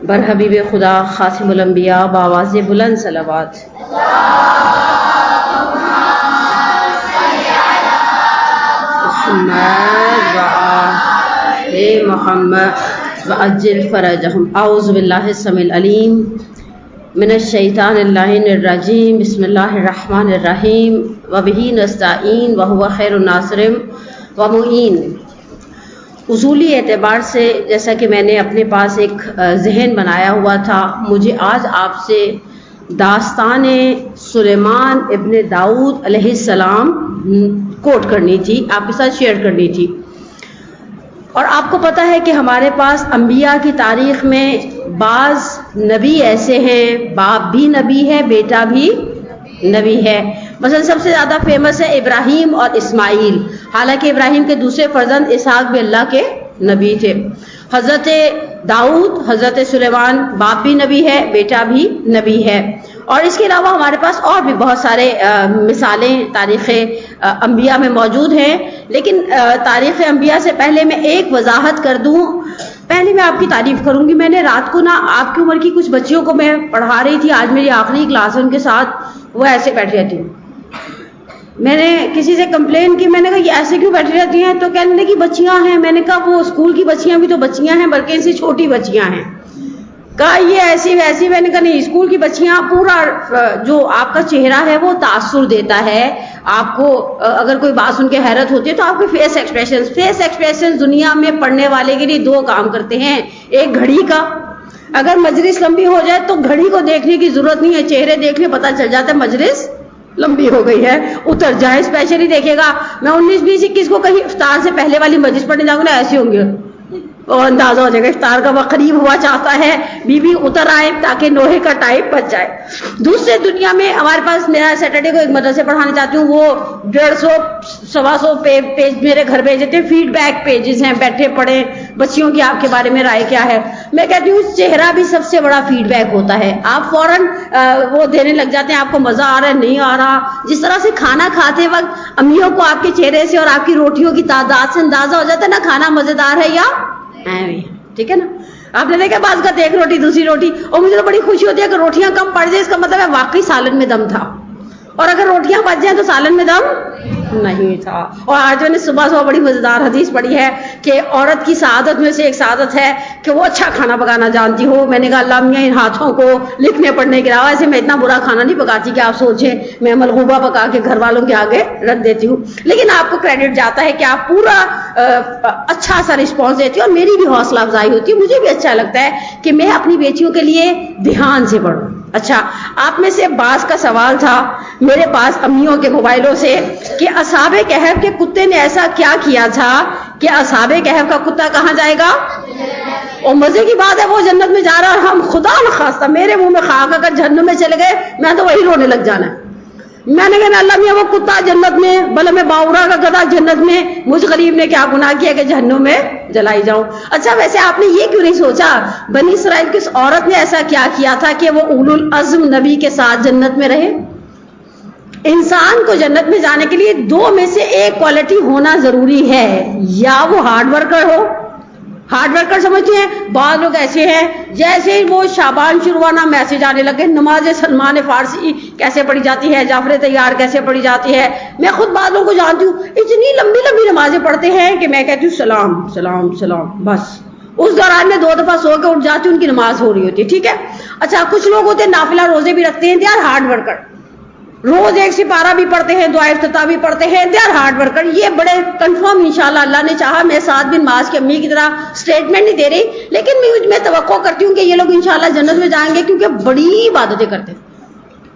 برحبیب خدا خاتم الانبیاء بآواز بلند صلوات۔ محمد وعجل فرجهم۔ اعوذ باللہ السمیع العلیم من الشیطان اللعین الرجیم۔ بسم اللہ الرحمن الرحیم۔ وبہ نستعین وہو خیر الناصر ومعین۔ اصولی اعتبار سے جیسا کہ میں نے اپنے پاس ایک ذہن بنایا ہوا تھا، مجھے آج آپ سے داستان سلیمان ابن داؤد علیہ السلام کوٹ کرنی تھی، آپ کے ساتھ شیئر کرنی تھی۔ اور آپ کو پتہ ہے کہ ہمارے پاس انبیاء کی تاریخ میں بعض نبی ایسے ہیں، باپ بھی نبی ہے، بیٹا بھی نبی ہے۔ مثلا سب سے زیادہ فیمس ہے ابراہیم اور اسماعیل، حالانکہ ابراہیم کے دوسرے فرزند اسحاق بھی اللہ کے نبی تھے۔ حضرت داؤد، حضرت سلیمان، باپ بھی نبی ہے، بیٹا بھی نبی ہے۔ اور اس کے علاوہ ہمارے پاس اور بھی بہت سارے مثالیں تاریخ انبیاء میں موجود ہیں، لیکن تاریخ انبیاء سے پہلے میں ایک وضاحت کر دوں۔ پہلے میں آپ کی تعریف کروں گی۔ میں نے رات کو آپ کی عمر کی کچھ بچیوں کو میں پڑھا رہی تھی، آج میری آخری کلاس ہے ان کے ساتھ، وہ ایسے بیٹھی رہتی ہیں۔ میں نے کسی سے کمپلین کی، میں نے کہا یہ ایسے کیوں بیٹھی رہتی ہیں؟ تو کہنے لگی بچیاں ہیں۔ میں نے کہا وہ اسکول کی بچیاں بھی تو بچیاں ہیں، بلکہ ان سے چھوٹی بچیاں ہیں۔ کہا یہ ایسی ویسی۔ میں نے کہا نہیں، اسکول کی بچیاں پورا جو آپ کا چہرہ ہے وہ تاثر دیتا ہے آپ کو۔ اگر کوئی بات سن کے حیرت ہوتی ہے تو آپ کے فیس ایکسپریشن دنیا میں پڑھنے والے کے لیے دو کام کرتے ہیں۔ ایک گھڑی کا، اگر مجلس لمبی ہو جائے تو گھڑی کو دیکھنے کی ضرورت نہیں ہے، چہرے دیکھنے پتہ چل جاتا ہے مجلس لمبی ہو گئی ہے، اتر جائے۔ اسپیشلی دیکھے گا میں 19 20 21 کو کہیں افطار سے پہلے والی مجلس پڑھنے جاؤں گا نا، ایسے ہوں گے اور اندازہ ہو جائے گا افطار کا وقت قریب ہوا چاہتا ہے، بیوی اتر آئے تاکہ نوحے کا ٹائم بچ جائے۔ دوسرے دنیا میں ہمارے پاس، میرا سیٹرڈے کو ایک مدرسے پڑھانے جاتی ہوں، وہ 150 125 پیج میرے گھر بھیج دیتے ہیں، فیڈ بیک پیجز ہیں، بیٹھے پڑھیں بچیوں کی آپ کے بارے میں رائے کیا ہے۔ میں کہتی ہوں چہرہ بھی سب سے بڑا فیڈ بیک ہوتا ہے۔ آپ فوراً وہ دینے لگ جاتے ہیں آپ کو مزہ آ رہا ہے نہیں آ رہا۔ جس طرح سے کھانا کھاتے وقت امیوں کو آپ کے چہرے سے اور آپ کی روٹیوں کی تعداد سے اندازہ ہو جاتا ہے نا کھانا مزیدار ہے یا ٹھیک ہے نا۔ آپ نے دیکھا بعض کا ایک روٹی دوسری روٹی، اور مجھے تو بڑی خوشی ہوتی ہے کہ روٹیاں کم پڑ جائے، اس کا مطلب ہے واقعی سالن میں دم تھا، اور اگر روٹیاں بچ جائیں تو سالن میں دم نہیں تھا۔ اور آج میں نے صبح بڑی مزیدار حدیث پڑھی ہے کہ عورت کی سعادت میں سے ایک سعادت ہے کہ وہ اچھا کھانا پکانا جانتی ہو۔ میں نے کہا اللہ میاں ان ہاتھوں کو لکھنے پڑھنے کے علاوہ ایسے میں اتنا برا کھانا نہیں پکاتی کہ آپ سوچیں میں ملغوبہ پکا کے گھر والوں کے آگے رکھ دیتی ہوں، لیکن آپ کو کریڈٹ جاتا ہے کہ آپ پورا اچھا سا رسپانس دیتی ہو، اور میری بھی حوصلہ افزائی ہوتی ہے۔ مجھے بھی اچھا لگتا ہے کہ میں اپنی بیٹیوں کے لیے دھیان سے پڑھوں۔ اچھا، آپ میں سے بعض کا سوال تھا میرے پاس امیوں کے موبائلوں سے کہ اصحاب کہف کے کتے نے ایسا کیا کیا تھا کہ اصحاب کہف کا کتا کہاں جائے گا؟ اور مزے کی بات ہے وہ جنت میں جا رہا، اور ہم خدا نخواستہ میرے منہ میں خاک اگر جہنم میں چلے گئے میں تو وہی رونے لگ جانا ہے۔ میں نے کہا اللہ میاں وہ کتا جنت میں، بھلا میں باورا کا گدھا جنت میں، مجھ غریب نے کیا گناہ کیا کہ جہنم میں جلائی جاؤں؟ اچھا ویسے آپ نے یہ کیوں نہیں سوچا بنی اسرائیل کی اس عورت نے ایسا کیا کیا تھا کہ وہ اولو العزم نبی کے ساتھ جنت میں رہے؟ انسان کو جنت میں جانے کے لیے دو میں سے ایک کوالٹی ہونا ضروری ہے، یا وہ ہارڈ ورکر ہو۔ ہارڈ ورکر سمجھتے ہیں بعض لوگ ایسے ہیں جیسے ہی وہ شعبان شروع ہونا میسج آنے لگے نماز سلمان فارسی کیسے پڑھی جاتی ہے، جعفر طیار کیسے پڑھی جاتی ہے۔ میں خود بعض لوگوں کو جانتی ہوں اتنی لمبی لمبی نمازیں پڑھتے ہیں کہ میں کہتی ہوں سلام سلام سلام، بس اس دوران میں 2 دفعہ سو کے اٹھ جاتی ہوں، ان کی نماز ہو رہی ہوتی ہے، ٹھیک ہے۔ اچھا کچھ لوگ ہوتے ہیں نافلہ روزے بھی رکھتے ہیں، دے آر ہارڈ ورکر، روز 1 سپارہ بھی پڑھتے ہیں، دعائے افتتاح بھی پڑھتے ہیں، دے آر ہارڈ ورکر۔ یہ بڑے کنفرم انشاءاللہ اللہ نے چاہا میں 7 بن معاذ کی امی کی طرح سٹیٹمنٹ نہیں دے رہی، لیکن میں توقع کرتی ہوں کہ یہ لوگ انشاءاللہ جنت میں جائیں گے کیونکہ بڑی عبادتیں کرتے ہیں۔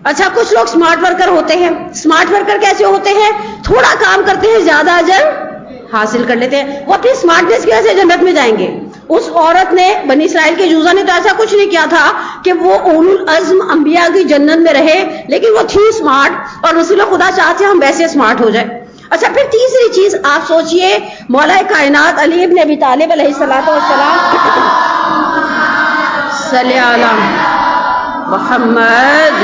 اچھا کچھ لوگ سمارٹ ورکر ہوتے ہیں۔ سمارٹ ورکر کیسے ہوتے ہیں؟ تھوڑا کام کرتے ہیں زیادہ اجر حاصل کر لیتے ہیں، وہ اپنی سمارٹنیس کی وجہ سے جنت میں جائیں گے۔ اس عورت نے بنی اسرائیل کے یوزا نے تو ایسا کچھ نہیں کیا تھا کہ وہ اولو العزم انبیاء کی جنت میں رہے، لیکن وہ تھی اسمارٹ، اور رسول خدا چاہتے ہم ویسے اسمارٹ ہو جائیں۔ اچھا پھر تیسری چیز آپ سوچئے، مولا کائنات علی ابن ابی طالب علیہ السلام صلی علی محمد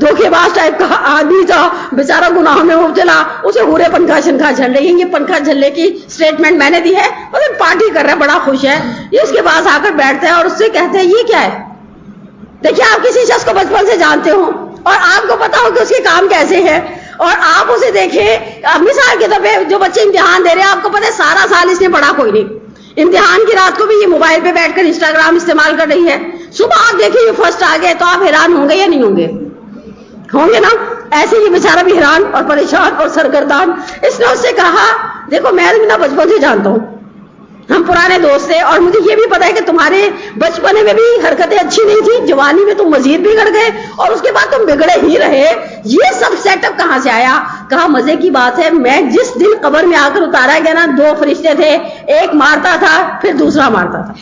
دھوکے باز ٹائپ کا آدمی تھا بیچارہ گناہوں میں مبتلا, اسے ہورے پنکھا شنکھا جھل رہی ہیں, یہ پنکھا جھلنے کی اسٹیٹمنٹ میں نے دی ہے, اور پارٹی کر رہا ہے, بڑا خوش ہے. یہ اس کے پاس آ کر بیٹھتا ہے اور اس سے کہتے ہیں یہ کیا ہے. دیکھیے آپ کسی شخص کو بچپن سے جانتے ہو اور آپ کو پتا ہو کہ اس کے کام کیسے ہیں, اور آپ اسے دیکھیں مثال کے طور پہ جو بچے امتحان دے رہے ہیں, آپ کو پتا ہے سارا سال اس نے پڑھا کوئی نہیں, امتحان کی رات کو بھی یہ موبائل پہ بیٹھ کر انسٹاگرام استعمال کر رہی ہے, صبح آپ دیکھیں یہ فرسٹ آ گئے تو آپ حیران ہوں گے یا نہیں ہوں گے؟ ہوں گے نا. ایسے ہی بیچارہ بھی حیران اور پریشان اور سرگردان. اس نے اس سے کہا دیکھو میں تمہیں بچپن سے جانتا ہوں, ہم پرانے دوست تھے, اور مجھے یہ بھی پتا ہے کہ تمہارے بچپنے میں بھی حرکتیں اچھی نہیں تھی, جوانی میں تم مزید بگڑ گئے اور اس کے بعد تم بگڑے ہی رہے. یہ سب سیٹ اپ کہاں سے آیا؟ کہا مزے کی بات ہے, میں جس دن قبر میں آ کر اتارا گیا نا, 2 فرشتے تھے, ایک مارتا تھا پھر دوسرا مارتا تھا,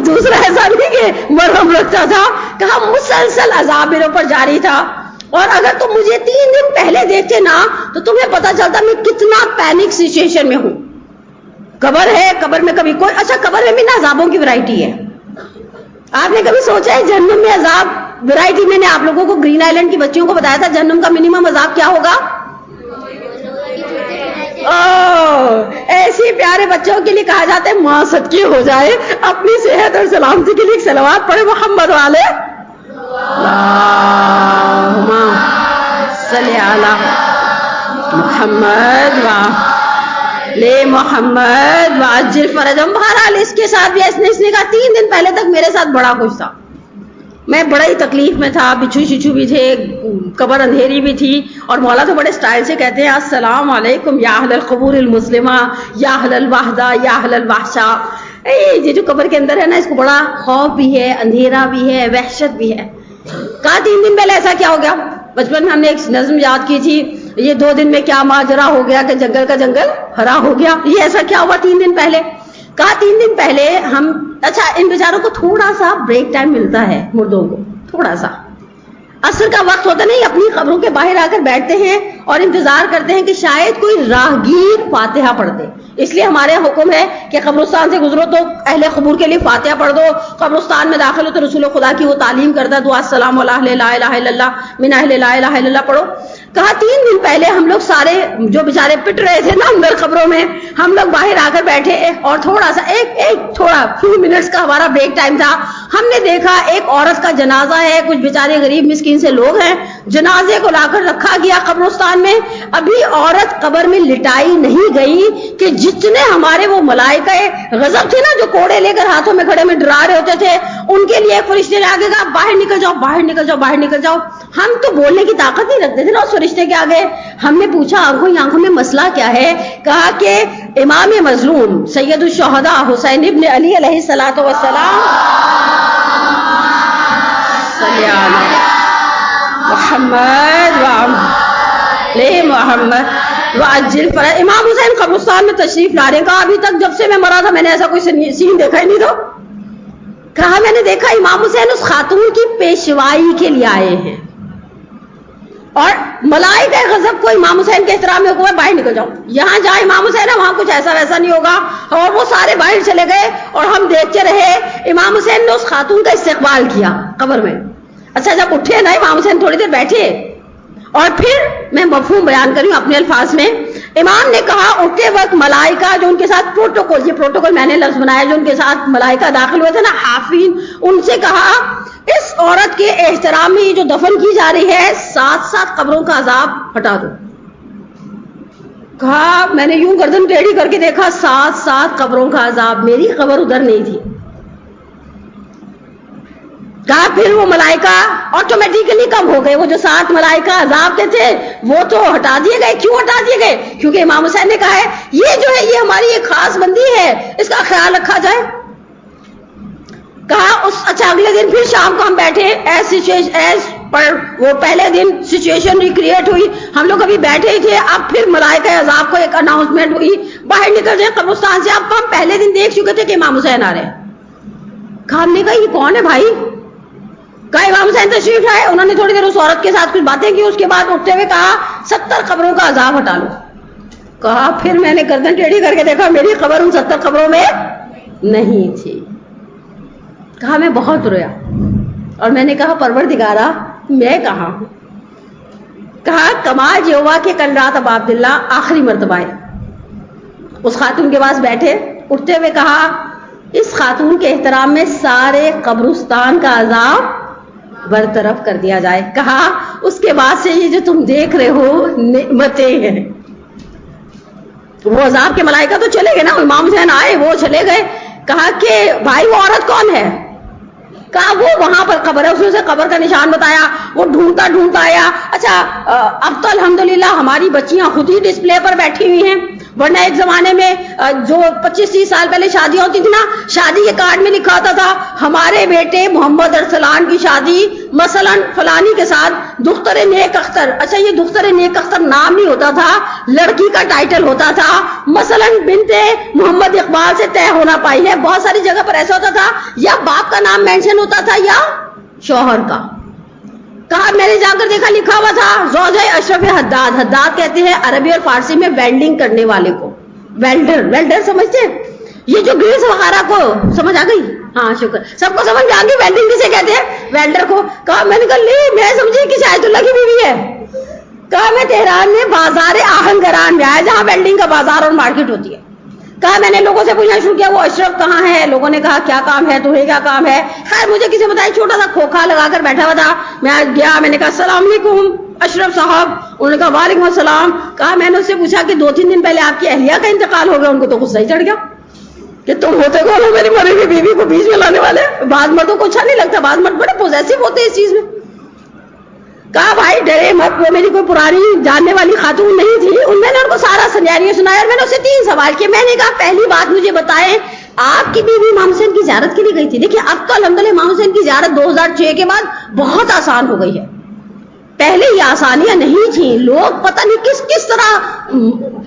دوسرا ایسا نہیں کہ مرہم رکھتا تھا. کہا مسلسل عذاب میرے اوپر جاری تھا, اور اگر تم مجھے 3 دن پہلے دیکھتے نا تو تمہیں پتا چلتا میں کتنا پینک سچویشن میں ہوں. قبر ہے, قبر میں کبھی کوئی, اچھا قبر میں بھی نا عذابوں کی ورائٹی ہے. آپ نے کبھی سوچا ہے جہنم میں عذاب ورائٹی؟ میں نے آپ لوگوں کو گرین آئیلینڈ کی بچیوں کو بتایا تھا جہنم کا منیمم عذاب کیا ہوگا. ایسی پیارے بچوں کے لیے کہا جاتا ہے ماں صدقے ہو جائے, اپنی صحت اور سلامتی کے لیے صلوات پڑھے محمد والے, اللہم صلی علی محمد لے محمد واجل فرجہم. بہرحال اس کے ساتھ بھی اس نے کہا 3 دن پہلے تک میرے ساتھ بڑا خوش تھا, میں بڑا ہی تکلیف میں تھا, بچھو شچو بھی تھے, قبر اندھیری بھی تھی, اور مولا تو بڑے سٹائل سے کہتے ہیں السلام علیکم یا اہل القبور المسلمہ یا اہل الوحدہ یا اہل الوحشہ. یہ جو قبر کے اندر ہے نا, اس کو بڑا خوف بھی ہے, اندھیرا بھی ہے, وحشت بھی ہے. کہا 3 دن پہلے ایسا کیا ہو گیا؟ بچپن میں ہم نے ایک نظم یاد کی تھی, یہ 2 دن میں کیا ماجرا ہو گیا کہ جنگل کا جنگل ہرا ہو گیا. یہ ایسا کیا ہوا 3 دن پہلے؟ کہا 3 دن پہلے ہم, اچھا ان بیچاروں کو تھوڑا سا بریک ٹائم ملتا ہے, مردوں کو تھوڑا سا عصر کا وقت ہوتا نہیں, اپنی قبروں کے باہر آ کر بیٹھتے ہیں اور انتظار کرتے ہیں کہ شاید کوئی راہگیر فاتحہ پڑھ دے. اس لیے ہمارے حکم ہے کہ قبرستان سے گزرو تو اہل قبور کے لیے فاتحہ پڑھ دو, قبرستان میں داخل ہو تو رسول خدا کی وہ تعلیم کرتا دعا السلام علی لا الہ الا اللہ من اہل لا الہ الا اللہ پڑھو. کہا 3 دن پہلے ہم لوگ سارے جو بیچارے پٹ رہے تھے نا اندر قبروں میں, ہم لوگ باہر آ کر بیٹھے اور تھوڑا سا ایک تھوڑا فیو منٹس کا ہمارا بریک ٹائم تھا. ہم نے دیکھا ایک عورت کا جنازہ ہے, کچھ بیچارے غریب مسکین سے لوگ ہیں, جنازے کو لا کر رکھا گیا قبرستان میں. ابھی عورت قبر میں لٹائی نہیں گئی کہ جتنے ہمارے وہ ملائکہ غضب تھے نا, جو کوڑے لے کر ہاتھوں میں کھڑے میں ڈرا رہے ہوتے تھے, ان کے لیے فرشتے نے آگے کہا باہر نکل جاؤ, باہر نکل جاؤ, باہر نکل جاؤ. ہم تو بولنے کی طاقت نہیں رکھتے تھے نا اس فرشتے کے آگے. ہم نے پوچھا آنکھوں میں مسئلہ کیا ہے؟ کہا کہ امام مظلوم سید الشہداء حسین ابن علی علیہ الصلوۃ والسلام صلی علی محمد وعلی محمد وعجل فرج, امام حسین قبرستان میں تشریف لا رہے ہیں. کہا ابھی تک جب سے میں مرا تھا میں نے ایسا کوئی سین دیکھا ہی نہیں. تو کہا میں نے دیکھا امام حسین اس خاتون کی پیشوائی کے لیے آئے ہیں, اور ملائکہ غضب کو امام حسین کے احترام میں حکم ہے باہر نکل جاؤ, یہاں جہاں امام حسین ہے وہاں کچھ ایسا ویسا نہیں ہوگا. اور وہ سارے باہر چلے گئے اور ہم دیکھتے رہے. امام حسین نے اس خاتون کا استقبال کیا قبر میں. اچھا جب اٹھے نا امام حسین تھوڑی دیر بیٹھے, اور پھر میں مفہوم بیان کر رہی ہوں اپنے الفاظ میں. امام نے کہا اٹھتے وقت ملائکہ جو ان کے ساتھ پروٹوکول, یہ پروٹوکول میں نے لفظ بنایا, جو ان کے ساتھ ملائکہ داخل ہوئے تھے نا حافین, ان سے کہا اس عورت کے احترام میں یہ جو دفن کی جا رہی ہے 7 قبروں کا عذاب ہٹا دو. کہا میں نے یوں گردن ٹیڑھی کر کے دیکھا, 7 قبروں کا عذاب. میری قبر ادھر نہیں تھی. کہا پھر وہ ملائکہ آٹومیٹیکلی کم ہو گئے, وہ جو 7 ملائکہ عذاب کے تھے وہ تو ہٹا دیے گئے. کیوں ہٹا دیے گئے؟ کیونکہ امام حسین نے کہا ہے یہ جو ہے یہ ہماری ایک خاص بندی ہے, اس کا خیال رکھا جائے. کہا اچھا اگلے دن پھر شام کو ہم بیٹھے, ایز پر وہ پہلے دن سچویشن ریکریٹ ہوئی, ہم لوگ ابھی بیٹھے ہی تھے. اب پھر ملائکہ عذاب کو ایک اناؤنسمنٹ ہوئی, باہر نکل جائے قبرستان سے. اب ہم پہلے دن دیکھ چکے تھے کہ امام حسین آ رہے ہیں. کہا ہم نے کہا یہ کون ہے بھائی؟ کہا امام حسین تشریف لائے. انہوں نے تھوڑی دیر اس عورت کے ساتھ کچھ باتیں کی, اس کے بعد اٹھتے ہوئے کہا 70 قبروں کا عذاب ہٹا لو. کہا پھر میں نے گردن ٹیڑھی کر کے دیکھا میری قبر ان 70 قبروں میں نہیں تھی. کہا میں بہت رویا, اور میں نے کہا پروردگارا میں کہاں ہوں؟ کہا کما یہوہ کہ کل رات ابا عبداللہ آخری مرتبہ ہے. اس خاتون کے پاس بیٹھے, اٹھتے ہوئے کہا اس خاتون کے احترام میں سارے قبرستان کا عذاب برطرف کر دیا جائے. کہا اس کے بعد سے یہ جو تم دیکھ رہے ہو نعمتیں ہیں. وہ عذاب کے ملائکہ تو چلے گئے نا, امام حسین آئے وہ چلے گئے. کہا کہ بھائی وہ عورت کون ہے؟ کہا وہ وہاں پر قبر ہے. اس نے اسے قبر کا نشان بتایا, وہ ڈھونڈتا ڈھونڈتا آیا. اچھا اب تو الحمدللہ ہماری بچیاں خود ہی ڈسپلے پر بیٹھی ہوئی ہیں, ورنہ ایک زمانے میں جو 25-30 سال پہلے شادیاں ہوتی تھی نا, شادی کے کارڈ میں لکھا ہوتا تھا ہمارے بیٹے محمد ارسلان کی شادی مثلا فلانی کے ساتھ دختر نیک اختر. اچھا یہ دختر نیک اختر نام نہیں ہوتا تھا, لڑکی کا ٹائٹل ہوتا تھا. مثلا بنت محمد اقبال سے طے ہونا پائی ہے. بہت ساری جگہ پر ایسا ہوتا تھا یا باپ کا نام مینشن ہوتا تھا یا شوہر کا. کہا میں نے جا کر دیکھا لکھا ہوا تھا زوجہ اشرف حداد. حداد کہتے ہیں عربی اور فارسی میں ویلڈنگ کرنے والے کو, ویلڈر. ویلڈر سمجھتے ہیں, یہ جو گریس وغیرہ کو سمجھ آ گئی؟ ہاں شکر, سب کو سمجھ آ گئی ویلڈنگ کسے کہتے ہیں, ویلڈر کو. کہا میں نے کہا نہیں میں سمجھی کہ شاہد اللہ کی بیوی ہے. کہا میں تہران میں بازار آہنگران میں آیا جہاں ویلڈنگ کا بازار اور مارکیٹ ہوتی ہے. کہا میں نے لوگوں سے پوچھنا شروع کیا وہ اشرف کہاں ہے. لوگوں نے کہا کیا کام ہے تمہیں, کیا کام ہے. خیر مجھے کسی بتایا چھوٹا سا کھوکھا لگا کر بیٹھا ہوا تھا. میں گیا, میں نے کہا السلام علیکم اشرف صاحب. انہوں نے کہا وعلیکم السلام. کہا میں نے اس سے پوچھا کہ 2-3 دن پہلے آپ کی اہلیہ کا انتقال ہو گیا. ان کو تو غصہ ہی چڑھ گیا کہ تم ہوتے کون ہو میری مری ہوئی بیوی کو بیچ میں لانے والے. بعض مردوں کو اچھا نہیں لگتا, بعض مرد بڑے پوزیسو ہوتے ہیں اس چیز میں. کہا بھائی ڈرے مت, وہ میری کوئی پرانی جاننے والی خاتون نہیں تھی. میں نے ان کو سارا سینیریو سنایا اور میں نے اسے 3 سوال کیے. میں نے کہا پہلی بات مجھے بتائیں آپ کی بیوی امام حسین کی زیارت کے لیے گئی تھی؟ دیکھیے اب تو الحمدللہ امام حسین کی زیارت 2006 کے بعد بہت آسان ہو گئی ہے. پہلے یہ آسانیاں نہیں تھیں. لوگ پتہ نہیں کس طرح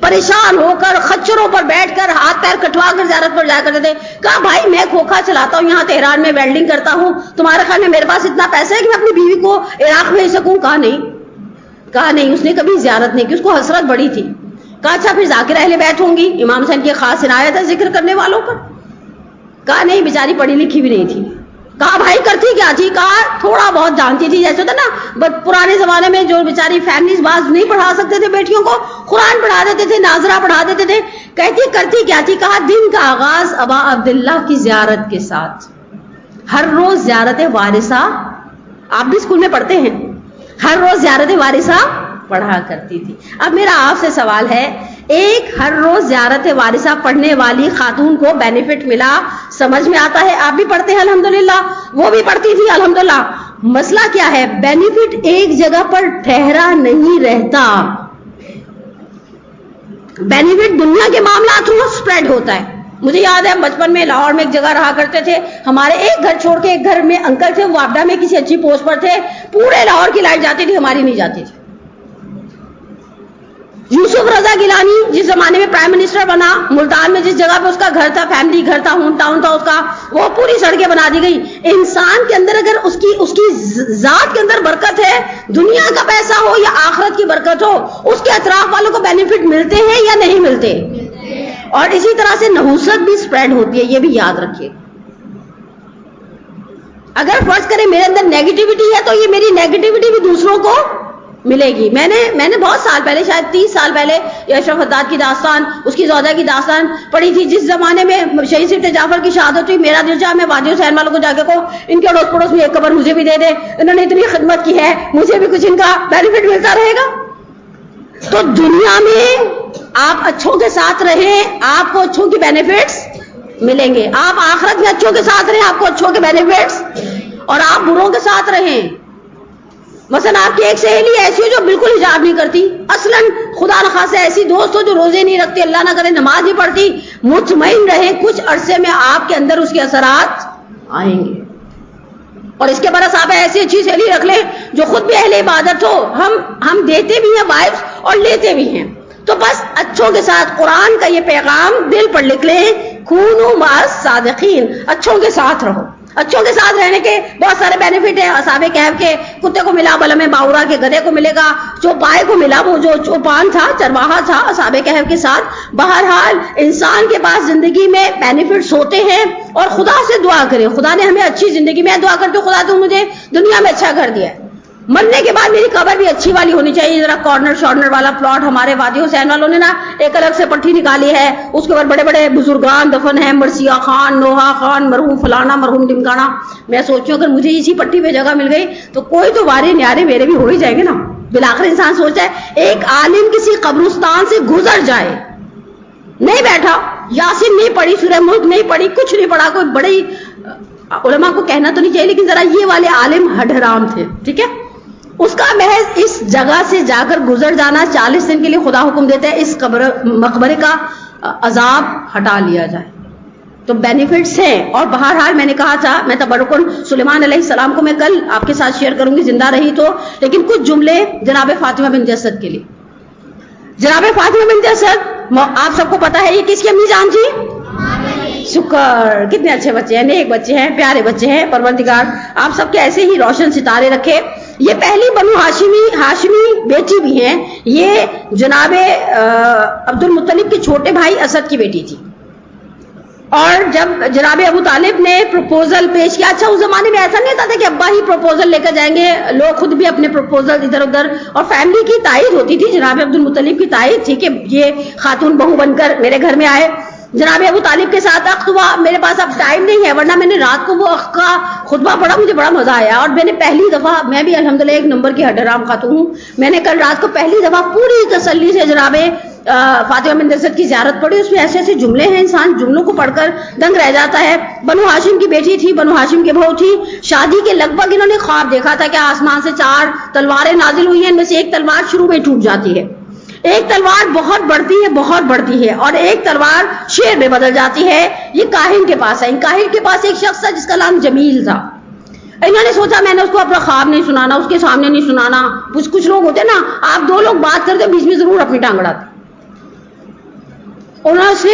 پریشان ہو کر خچروں پر بیٹھ کر ہاتھ پیر کٹوا کر زیارت پر جایا کرتے تھے. کہا بھائی میں کھوکھا چلاتا ہوں یہاں تہران میں ویلڈنگ کرتا ہوں, تمہارے خیال میں میرے پاس اتنا پیسہ ہے کہ میں اپنی بیوی کو عراق بھیج سکوں؟ کہا نہیں. اس نے کبھی زیارت نہیں کی, اس کو حسرت بڑی تھی. کہا اچھا پھر ذاکرہ اہل بیت ہوں گی, امام حسین کی خاص عنایت ہے ذکر کرنے والوں پر؟ کہا نہیں بیچاری پڑھی لکھی بھی نہیں تھی. کہا بھائی کرتی کیا تھی؟ کہا تھوڑا بہت جانتی تھی, جیسے ہوتا نا پرانے زمانے میں جو بیچاری فیملیز باز نہیں پڑھا سکتے تھے بیٹیوں کو, قرآن پڑھا دیتے تھے, ناظرہ پڑھا دیتے تھے. کہتی کرتی کیا تھی؟ کہا دن کا آغاز ابا عبداللہ کی زیارت کے ساتھ, ہر روز زیارت وارثہ, آپ بھی اسکول میں پڑھتے ہیں, ہر روز زیارت وارثہ پڑھا کرتی تھی. اب میرا آپ سے سوال ہے, ایک ہر روز زیارت وارثہ پڑھنے والی خاتون کو بینیفٹ ملا, سمجھ میں آتا ہے, آپ بھی پڑھتے ہیں الحمدللہ, وہ بھی پڑھتی تھی الحمدللہ. مسئلہ کیا ہے, بینیفٹ ایک جگہ پر ٹھہرا نہیں رہتا. بینیفٹ دنیا کے معاملات میں سپریڈ ہوتا ہے. مجھے یاد ہے بچپن میں لاہور میں ایک جگہ رہا کرتے تھے, ہمارے ایک گھر چھوڑ کے ایک گھر میں انکل تھے, وہ وابڈا میں کسی اچھی پوسٹ پر تھے. پورے لاہور کی لائٹ جاتی تھی, ہماری نہیں جاتی تھی. یوسف رضا گیلانی جس زمانے میں پرائم منسٹر بنا, ملتان میں جس جگہ پہ اس کا گھر تھا, فیملی گھر تھا, ہوم ٹاؤن تھا اس کا, وہ پوری سڑکیں بنا دی گئی. انسان کے اندر اگر اس کی ذات کے اندر برکت ہے, دنیا کا پیسہ ہو یا آخرت کی برکت ہو, اس کے اطراف والوں کو بینیفٹ ملتے ہیں یا نہیں ملتے؟ اور اسی طرح سے نحوست بھی سپریڈ ہوتی ہے, یہ بھی یاد رکھیے. اگر فرض کریں میرے اندر نیگیٹیوٹی ہے تو یہ میری نیگیٹیوٹی بھی دوسروں کو ملے گی. میں نے بہت سال پہلے, شاید 30 سال پہلے, اشرف حداد کی داستان, اس کی زوجہ کی داستان پڑھی تھی. جس زمانے میں شہید سفت جعفر کی شہادت ہوئی, میرا دل چاہا میں وادی حسین والوں کو جا کے کہوں ان کے اڑوس پڑوس میں ایک قبر مجھے بھی دے دے, انہوں نے اتنی خدمت کی ہے, مجھے بھی کچھ ان کا بینیفٹ ملتا رہے گا. تو دنیا میں آپ اچھوں کے ساتھ رہیں, آپ کو اچھوں کی بینیفٹس ملیں گے. آپ آخرت میں اچھوں کے ساتھ رہیں, آپ کو اچھوں کے بینیفٹس, اور آپ بروں کے ساتھ رہیں. مثلا آپ کی ایک سہیلی ایسی ہو جو بالکل حجاب نہیں کرتی, اصلاً خدا نخواستہ ایسی دوست ہو جو روزے نہیں رکھتی, اللہ نہ کرے نماز نہیں پڑھتی, مطمئن رہیں کچھ عرصے میں آپ کے اندر اس کے اثرات آئیں گے. اور اس کے برعکس آپ ایسی اچھی سہیلی رکھ لیں جو خود بھی اہل عبادت ہو. ہم دیتے بھی ہیں وائفز اور لیتے بھی ہیں. تو بس اچھوں کے ساتھ, قرآن کا یہ پیغام دل پر لکھ لیں, کونوا مع الصادقین, اچھوں کے ساتھ رہو. اچھوں کے ساتھ رہنے کے بہت سارے بینیفٹ ہیں. اصحاب کہف کے کتے کو ملا بلم باورا کے گدھے کو ملے گا, چوپائے کو ملا وہ جو چوپان تھا, چرواہا تھا اصحاب کہف کے ساتھ. بہرحال انسان کے پاس زندگی میں بینیفٹس ہوتے ہیں, اور خدا سے دعا کریں, خدا نے ہمیں اچھی زندگی, میں دعا کرتی ہوں خدا تو مجھے دنیا میں اچھا گھر دیا ہے, مرنے کے بعد میری قبر بھی اچھی والی ہونی چاہیے، ذرا کارنر شارنر والا پلاٹ. ہمارے وادی حسین والوں نے نا ایک الگ سے پٹھی نکالی ہے، اس کے اوپر بڑے بڑے بزرگان دفن ہیں، مرثیہ خان، نوحہ خان، مرحوم فلانا، مرحوم ڈمکانا. میں سوچوں اگر مجھے اسی پٹھی پہ جگہ مل گئی تو کوئی تو وارے نیارے میرے بھی ہو ہی جائیں گے نا. بالآخر انسان سوچتا ہے ایک عالم کسی قبرستان سے گزر جائے، نہیں بیٹھا، یاسین نہیں پڑھی، سورہ ملک نہیں پڑھی، کچھ نہیں پڑھا، کوئی بڑی علماء کو کہنا تو نہیں چاہیے لیکن ذرا یہ والے عالم ہڈرام تھے، ٹھیک ہے، اس کا محض اس جگہ سے جا کر گزر جانا 40 دن کے لیے خدا حکم دیتا ہے اس مقبرے کا عذاب ہٹا لیا جائے. تو بینیفٹس ہیں. اور بہرحال میں نے کہا تھا میں تبرکن سلیمان علیہ السلام کو میں کل آپ کے ساتھ شیئر کروں گی زندہ رہی تو، لیکن کچھ جملے جناب فاطمہ بنت اسد کے لیے. جناب فاطمہ بنت اسد آپ سب کو پتا ہے یہ کس کی امی جان تھی؟ شکر، کتنے اچھے بچے ہیں، نیک بچے ہیں، پیارے بچے ہیں. پروردگار آپ سب کے ایسے ہی روشن ستارے رکھے. یہ پہلی بنو ہاشمی بیٹی بھی ہیں. یہ جناب عبد المطلب کے چھوٹے بھائی اسد کی بیٹی تھی. اور جب جناب ابو طالب نے پروپوزل پیش کیا، اچھا اس زمانے میں ایسا نہیں تھا کہ ابا ہی پروپوزل لے کر جائیں گے، لوگ خود بھی اپنے پروپوزل ادھر ادھر، اور فیملی کی تائید ہوتی تھی. جناب عبد المطلب کی تائید تھی کہ یہ خاتون بہو بن کر میرے گھر میں آئے. جناب ابو طالب کے ساتھ عقد ہوا. میرے پاس اب ٹائم نہیں ہے ورنہ میں نے رات کو وہ عقد کا خطبہ پڑھا، مجھے بڑا مزہ آیا. اور میں نے پہلی دفعہ، میں بھی الحمدللہ ایک نمبر کی ہڈرام خاتون ہوں، میں نے کل رات کو پہلی دفعہ پوری تسلی سے جناب فاطمہ بنت اسد کی زیارت پڑھی. اس میں ایسے ایسے جملے ہیں، انسان جملوں کو پڑھ کر دنگ رہ جاتا ہے. بنو ہاشم کی بیٹی تھی، بنو ہاشم کی بہو تھی. شادی کے لگ بھگ انہوں نے خواب دیکھا تھا کہ آسمان سے 4 تلواریں نازل ہوئی ہیں، ان میں سے ایک تلوار شروع میں ٹوٹ جاتی ہے، ایک تلوار بہت بڑھتی ہے اور ایک تلوار شیر میں بدل جاتی ہے. یہ کاہن کے پاس ہے. ان کاہن کے پاس ایک شخص تھا جس کا نام جمیل تھا. انہوں نے سوچا میں نے اس کو اپنا خواب نہیں سنانا، اس کے سامنے نہیں سنانا. کچھ لوگ ہوتے نا، آپ 2 لوگ بات کرتے بیچ میں ضرور اپنی ٹانگ اڑاتے. اس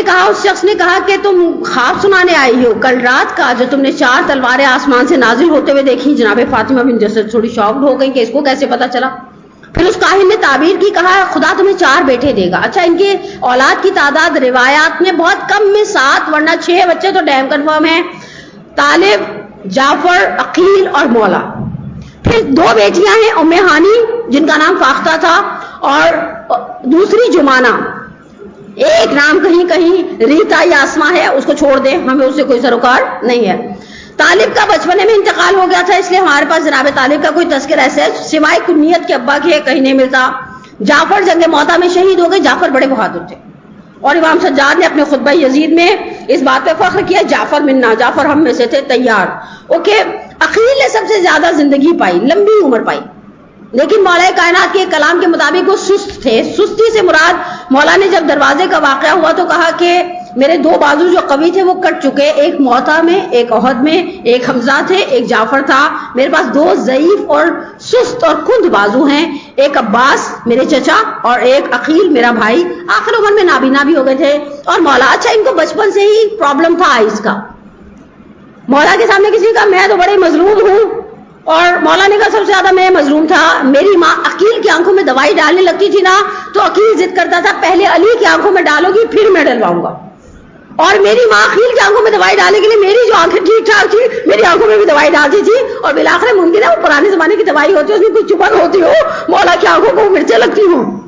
شخص نے کہا کہ تم خواب سنانے آئی ہو، کل رات کا جو تم نے 4 تلواریں آسمان سے نازل ہوتے ہوئے دیکھی. جناب فاطمہ بنت اسد تھوڑی شاکڈ ہو گئی کہ اس کو کیسے پتا چلا. پھر اس کاہن نے تعبیر کی، کہا خدا تمہیں 4 بیٹے دے گا. اچھا ان کے اولاد کی تعداد روایات میں بہت کم میں 7 ورنہ 6 بچے تو ڈیم کنفرم ہیں، طالب، جعفر، عقیل اور مولا. پھر 2 بیٹیاں ہیں، ام ہانی جن کا نام فاختہ تھا اور دوسری جمانہ. ایک نام کہیں ریتا یا اسما ہے، اس کو چھوڑ دیں، ہمیں اس سے کوئی سروکار نہیں ہے. طالب کا بچپنے میں انتقال ہو گیا تھا، اس لیے ہمارے پاس جناب طالب کا کوئی تذکر ایسے سوائے کنیت کے ابا کے کہیں نہیں ملتا. جعفر جنگ موتا میں شہید ہو گئے. جعفر بڑے بہادر تھے اور امام سجاد نے اپنے خطبہ یزید میں اس بات پہ فخر کیا، جعفر منا، جعفر ہم میں سے تھے، تیار. اوکے. عقیل نے سب سے زیادہ زندگی پائی، لمبی عمر پائی، لیکن مولا کائنات کے کلام کے مطابق وہ سست تھے. سستی سے مراد مولا نے جب دروازے کا واقعہ ہوا تو کہا کہ میرے 2 بازو جو قوی تھے وہ کٹ چکے، ایک موتا میں، ایک احد میں، ایک حمزہ تھے، ایک جعفر تھا. میرے پاس 2 ضعیف اور سست اور کند بازو ہیں، ایک عباس میرے چچا اور ایک عقیل میرا بھائی، آخر عمر میں نابینا بھی ہو گئے تھے. اور مولا، اچھا ان کو بچپن سے ہی پرابلم تھا آئز کا. مولا کے سامنے کسی کا میں تو بڑے مظلوم ہوں، اور مولا نے کہا سب سے زیادہ میں مظلوم تھا. میری ماں عقیل کی آنکھوں میں دوائی ڈالنے لگتی تھی نا تو عقیل ضد کرتا تھا پہلے علی کی آنکھوں میں ڈالو گی پھر میں ڈلواؤں گا. اور میری ماں عقیل کی آنکھوں میں دوائی ڈالنے کے لیے میری جو آنکھیں ٹھیک ٹھاک تھی میری آنکھوں میں بھی دوائی ڈالتی تھی. اور بالآخر ممکن ہے وہ پرانے زمانے کی دوائی ہوتی ہے، اس میں کچھ چبن ہوتی ہو، مولا کی آنکھوں کو مرچیں لگتی ہوں.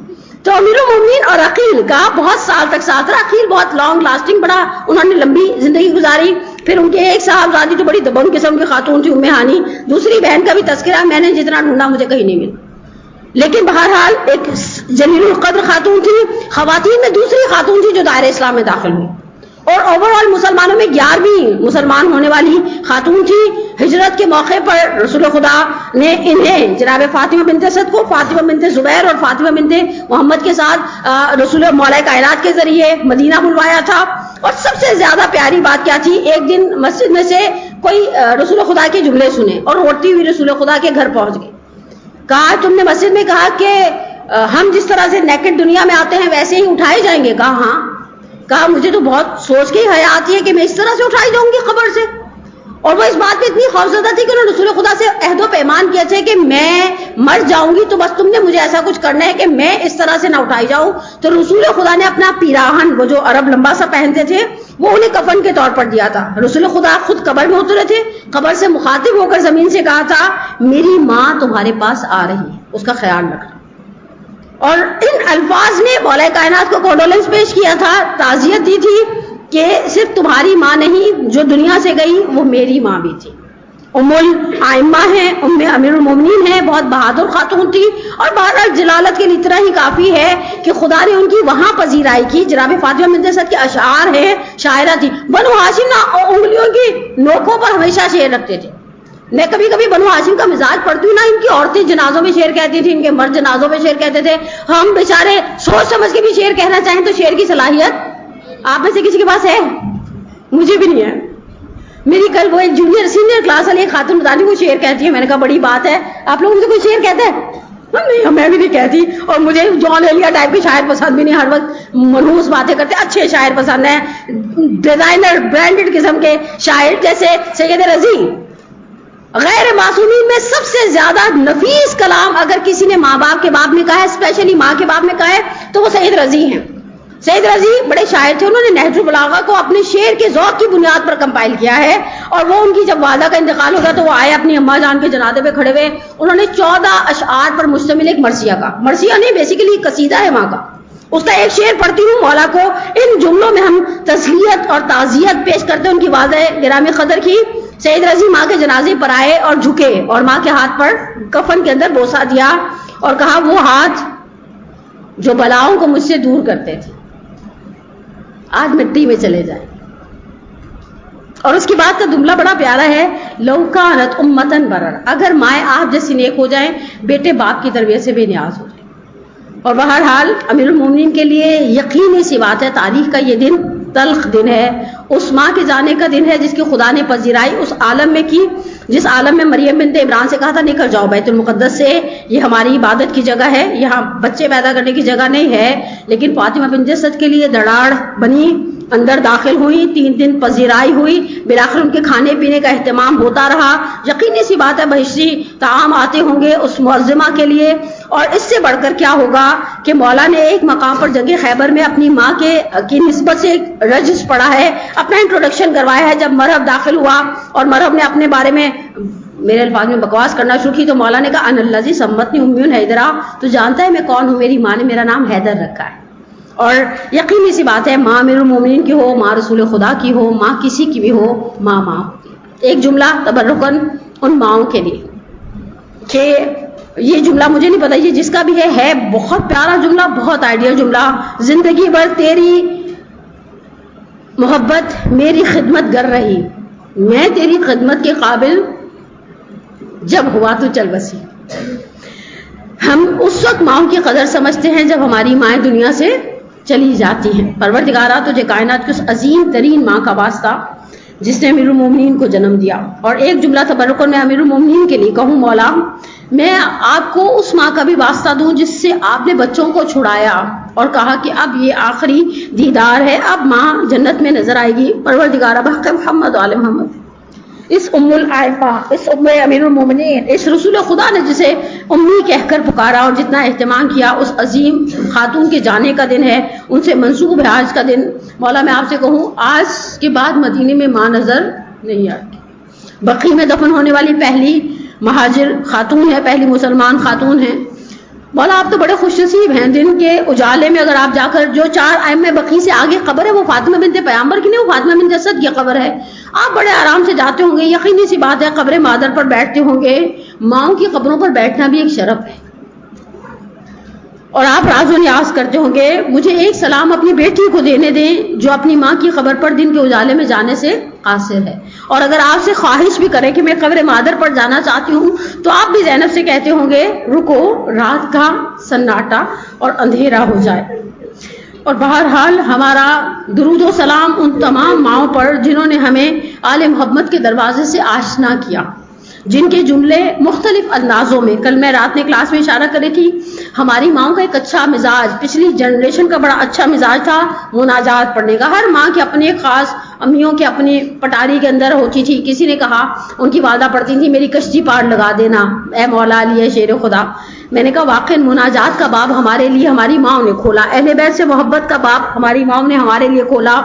تو امیر المومنین اور عقیل کا بہت سال تک ساتھ رہا. عقیل بہت لانگ لاسٹنگ بڑا، انہوں نے لمبی زندگی گزاری. پھر ان کے ایک صاحبزادی تو بڑی دبنگ قسم کی خاتون تھی، ام ہانی. دوسری بہن کا بھی تذکرہ میں نے جتنا ڈھونڈا مجھے کہیں نہیں ملا، لیکن بہرحال ایک جلیل القدر خاتون تھی. خواتین میں دوسری خاتون تھی جو دائرہ اسلام میں داخل ہوئی، اور اوور آل مسلمانوں میں 11ویں مسلمان ہونے والی خاتون تھی. ہجرت کے موقع پر رسول خدا نے انہیں جناب فاطمہ بنت اسد کو فاطمہ بنت زبیر اور فاطمہ بنت محمد کے ساتھ رسول مولا کائنات کے ذریعے مدینہ بلوایا تھا. اور سب سے زیادہ پیاری بات کیا تھی، ایک دن مسجد میں سے کوئی رسول خدا کے جملے سنے اور روٹتی ہوئی رسول خدا کے گھر پہنچ گئے. کہا تم نے مسجد میں کہا کہ ہم جس طرح سے نیکڈ دنیا میں آتے ہیں ویسے ہی اٹھائے جائیں گے؟ کہا ہاں. کہا مجھے تو بہت سوچ کے ہی حیا آتی ہے کہ میں اس طرح سے اٹھائی جاؤں گی قبر سے. اور وہ اس بات پہ اتنی خوفزدہ تھی کہ انہوں نے رسول خدا سے عہد و پیمان کیا تھے کہ میں مر جاؤں گی تو بس تم نے مجھے ایسا کچھ کرنا ہے کہ میں اس طرح سے نہ اٹھائی جاؤں. تو رسول خدا نے اپنا پیراہن، وہ جو عرب لمبا سا پہنتے تھے، وہ انہیں کفن کے طور پر دیا تھا. رسول خدا خود قبر میں اترے تھے، قبر سے مخاطب ہو کر زمین سے کہا تھا میری ماں تمہارے پاس آ رہی ہے، اس کا خیال رکھنا. اور ان الفاظ میں مولا کائنات کو کونڈولنس پیش کیا تھا، تعزیت دی تھی کہ صرف تمہاری ماں نہیں جو دنیا سے گئی، وہ میری ماں بھی تھی. ام الائمہ ہیں، ام امیر المومنین ہیں، بہت بہادر خاتون تھی. اور بہرحال جلالت کے لیے اتنا ہی کافی ہے کہ خدا نے ان کی وہاں پذیرائی کی. جناب فاطمہ بنت اسد کے اشعار ہیں، شاعرہ تھی. بنو ہاشم نہ انگلیوں کی نوکوں پر ہمیشہ شعر رکھتے تھے. میں کبھی کبھی بنو ہاشم کا مزاج پڑھتی ہوں نا، ان کی عورتیں جنازوں میں شعر کہتی تھی، ان کے مرد جنازوں میں شعر کہتے تھے. ہم بیچارے سوچ سمجھ کے بھی شعر کہنا چاہیں تو شعر کی صلاحیت آپ میں سے کسی کے پاس ہے؟ مجھے بھی نہیں ہے. میری کل وہ ایک جونیئر سینئر کلاس والی ایک خاتون بتاتی وہ شعر کہتی ہے. میں نے کہا بڑی بات ہے، آپ لوگوں سے کوئی شعر کہتا ہے؟ نہیں، میں بھی نہیں کہتی. اور مجھے جان ایلیا ٹائپ کے شاعر پسند بھی نہیں، ہر وقت منحوس باتیں کرتے. اچھے شاعر پسند ہیں، ڈیزائنر برانڈڈ قسم کے شاعر، جیسے سید رضی. غیر معصومین میں سب سے زیادہ نفیس کلام اگر کسی نے ماں باپ کے باب میں کہا ہے، اسپیشلی ماں کے باب میں کہا ہے، تو وہ سید رضی ہیں. سید رضی بڑے شاعر تھے، انہوں نے نہج البلاغہ کو اپنے شعر کے ذوق کی بنیاد پر کمپائل کیا ہے. اور وہ ان کی جب والدہ کا انتقال ہو گیا تو وہ آئے اپنی اماں جان کے جنازے پہ کھڑے ہوئے. انہوں نے 14 اشعار پر مشتمل ایک مرثیہ کا، مرثیہ نہیں بیسیکلی قصیدہ ہے ماں کا، اس کا ایک شعر پڑھتی ہوں مولا کو. ان جملوں میں ہم تسلیت اور تعزیت پیش کرتے ہیں ان کی والدہ گرامی قدر کی. سید رضی ماں کے جنازے پر آئے اور جھکے اور ماں کے ہاتھ پر کفن کے اندر بوسہ دیا اور کہا وہ ہاتھ جو بلاؤں کو مجھ سے دور کرتے تھے آج مٹی میں چلے جائیں. اور اس کے بعد کا جملہ بڑا پیارا ہے، لو کانت امتن برر، اگر مائیں آپ جیسی نیک ہو جائیں، بیٹے باپ کی تربیت سے بے نیاز ہو جائیں. اور بہرحال امیر المومنین کے لیے یقینی سی بات ہے، تاریخ کا یہ دن تلخ دن ہے. اس ماں کے جانے کا دن ہے جس کی خدا نے پذیرائی اس عالم میں کی جس عالم میں مریم بنت عمران سے کہا تھا نکل جاؤ بیت المقدس سے، یہ ہماری عبادت کی جگہ ہے، یہاں بچے پیدا کرنے کی جگہ نہیں ہے. لیکن فاطمہ بنت اسد کے لیے دڑاڑ بنی، اندر داخل ہوئی، 3 دن پذیرائی ہوئی، بالآخر ان کے کھانے پینے کا اہتمام ہوتا رہا. یقینی سی بات ہے بہشتی طعام آتے ہوں گے اس معظمہ کے لیے. اور اس سے بڑھ کر کیا ہوگا کہ مولا نے ایک مقام پر جنگ خیبر میں اپنی ماں کی نسبت سے ایک رجز پڑھا ہے، اپنا انٹروڈکشن کروایا ہے. جب مرحب داخل ہوا اور مرحب نے اپنے بارے میں میرے الفاظ میں بکواس کرنا شروع کی تو مولا نے کہا ان الذی سمتنی امی حیدرا، تو جانتا ہے میں کون ہوں، میری ماں نے میرا نام حیدر رکھا ہے. اور یقینی سی بات ہے ماں امیر المومنین کی ہو، ماں رسول خدا کی ہو، ماں کسی کی بھی ہو، ماں ماں ہوتی ہے. ایک جملہ تبرکن ان ماؤں کے لیے کہ یہ جملہ مجھے نہیں پتا یہ جس کا بھی ہے بہت پیارا جملہ، بہت آئیڈیل جملہ. زندگی بھر تیری محبت میری خدمت کر رہی، میں تیری خدمت کے قابل جب ہوا تو چل بسی. ہم اس وقت ماؤں کی قدر سمجھتے ہیں جب ہماری مائیں دنیا سے چلی جاتی ہیں. پروردگارہ تجھے کائنات کی اس عظیم ترین ماں کا واسطہ جس نے امیر المومنین کو جنم دیا. اور ایک جملہ تبرکن میں امیر المومنین کے لیے کہوں، مولا میں آپ کو اس ماں کا بھی واسطہ دوں جس سے آپ نے بچوں کو چھڑایا اور کہا کہ اب یہ آخری دیدار ہے، اب ماں جنت میں نظر آئے گی. پروردگارہ بحق محمد و آل محمد، اس ام الائمہ، اس ام امیر المومنین، اس رسول خدا نے جسے امی کہہ کر پکارا اور جتنا اہتمام کیا، اس عظیم خاتون کے جانے کا دن ہے، ان سے منسوب ہے آج کا دن. مولا میں آپ سے کہوں آج کے بعد مدینے میں ماں نظر نہیں آتی. بقیع میں دفن ہونے والی پہلی مہاجر خاتون ہے، پہلی مسلمان خاتون ہیں. مولا آپ تو بڑے خوش نصیب ہیں، دن کے اجالے میں اگر آپ جا کر جو 4 ائمہ بقیع سے آگے قبر ہے وہ فاطمہ بنت پیغمبر کی نہیں، وہ فاطمہ بنت اسد کی قبر ہے. آپ بڑے آرام سے جاتے ہوں گے. یقینی سی بات ہے قبر مادر پر بیٹھتے ہوں گے. ماؤں کی قبروں پر بیٹھنا بھی ایک شرف ہے. اور آپ راز و نیاز کرتے ہوں گے مجھے ایک سلام اپنی بیٹی کو دینے دیں جو اپنی ماں کی قبر پر دن کے اجالے میں جانے سے قاصر ہے. اور اگر آپ سے خواہش بھی کرے کہ میں قبر مادر پر جانا چاہتی ہوں تو آپ بھی زینب سے کہتے ہوں گے رکو، رات کا سناٹا اور اندھیرا ہو جائے. اور بہرحال ہمارا درود و سلام ان تمام ماؤں پر جنہوں نے ہمیں آل محمد کے دروازے سے آشنا کیا، جن کے جملے مختلف اندازوں میں کل میں رات نے کلاس میں اشارہ کری تھی. ہماری ماؤں کا ایک اچھا مزاج، پچھلی جنریشن کا بڑا اچھا مزاج تھا مناجات پڑھنے کا. ہر ماں کے اپنے خاص امیوں کے اپنی پٹاری کے اندر ہوتی تھی. کسی نے کہا, ان کی والدہ پڑھتی تھی, میری کشتی پار لگا دینا اے مولا علی شیر خدا. میں نے کہا واقعی مناجات کا باب ہمارے لیے ہماری ماں نے کھولا, اہل بیت سے محبت کا باب ہماری ماں نے ہمارے لیے کھولا.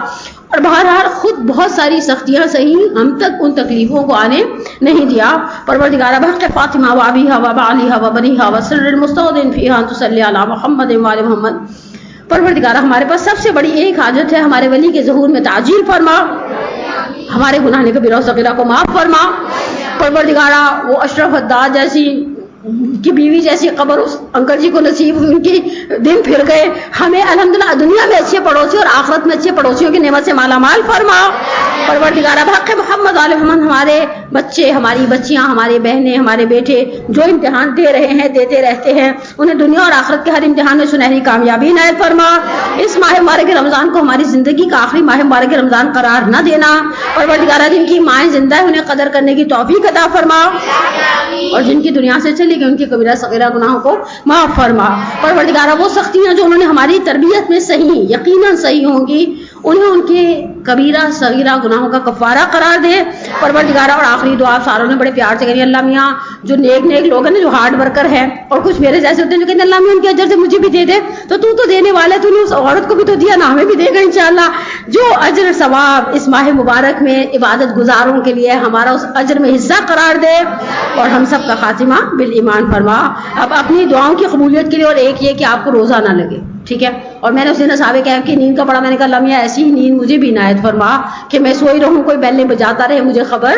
اور بہرحال خود بہت ساری سختیاں صحیح, ہم تک ان تکلیفوں کو آنے نہیں دیا. پروردگارہ بحق فاطمہ و ابیہا و بعلیہا و بنیہا و سر المستودع فیہا ان تصلی علی محمد و آل محمد. پروردگارہ ہمارے پاس سب سے بڑی ایک حاجت ہے, ہمارے ولی کے ظہور میں تعجیل فرما, ہمارے گناہ کبیرہ و صغیرہ کو معاف فرما. پروردگارہ وہ اشرف حداد جیسی کی بیوی جیسی قبر اس انکل جی کو نصیب, ان کی دن پھر گئے. ہمیں الحمدللہ دنیا میں اچھے پڑوسی اور آخرت میں اچھے پڑوسیوں کی نعمت سے مالا مال فرما. پروردگارہ بحق محمد و آل محمد ہمارے بچے, ہماری بچیاں, ہمارے بہنیں, ہمارے بیٹے جو امتحان دے رہے ہیں, دیتے رہتے ہیں, انہیں دنیا اور آخرت کے ہر امتحان میں سنہری کامیابی عنایت فرما. اس ماہ مبارک رمضان کو ہماری زندگی کا آخری ماہ مبارک رمضان قرار نہ دینا. پروردگارہ جن کی مائیں زندہ ہیں انہیں قدر کرنے کی توفیق عطا فرما, اور جن کی دنیا سے چلی گئی ان کے کبیرہ صغیرہ گناہوں کو معاف فرما. پروردگارہ وہ سختیاں جو انہوں نے ہماری تربیت میں صحیح یقیناً صحیح ہوں گی, انہیں ان کے کبیرہ صغیرہ گناہوں کا کفارہ قرار دے. پروردگارہ اور آخری دعا ساروں نے بڑے پیار سے کری, اللہ میاں جو نیک لوگ ہیں نا, جو ہارڈ ورکر ہیں, اور کچھ میرے جیسے ہوتے ہیں جو کہتے ہیں اللہ میاں ان کے اجر سے مجھے بھی دے دے, تو دینے والا ہے, تو نے اس عورت کو بھی تو دیا نا, ہمیں بھی دے گا انشاءاللہ. جو اجر ثواب اس ماہ مبارک میں عبادت گزاروں کے لیے ہمارا اس اجر میں حصہ قرار دے, اور ہم سب کا خاتمہ بالایمان فرما. اب اپنی دعاؤں کی قبولیت کے لیے اور ایک یہ کہ آپ کو روزہ نہ لگے, ٹھیک ہے. اور میں نے اس دن صحابہ کہف کی نیند کا پڑھا, میں نے کہا اللہ میاں ایسی ہی نیند مجھے بھی عنایت فرما کہ میں سوئی رہوں, کوئی بیلیں بجاتا رہے, مجھے خبر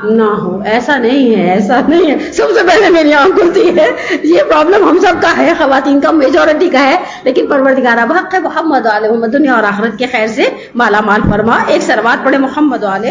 نہ ہو. ایسا نہیں ہے, ایسا نہیں ہے. سب سے پہلے میری آنکھ کھلتی ہے, یہ پرابلم ہم سب کا ہے, خواتین کا میجورٹی کا ہے. لیکن پروردگارہ بحق محمد و آل محمد دنیا اور آخرت کے خیر سے مالا مال فرما. ایک صلوات پڑھے محمد و آل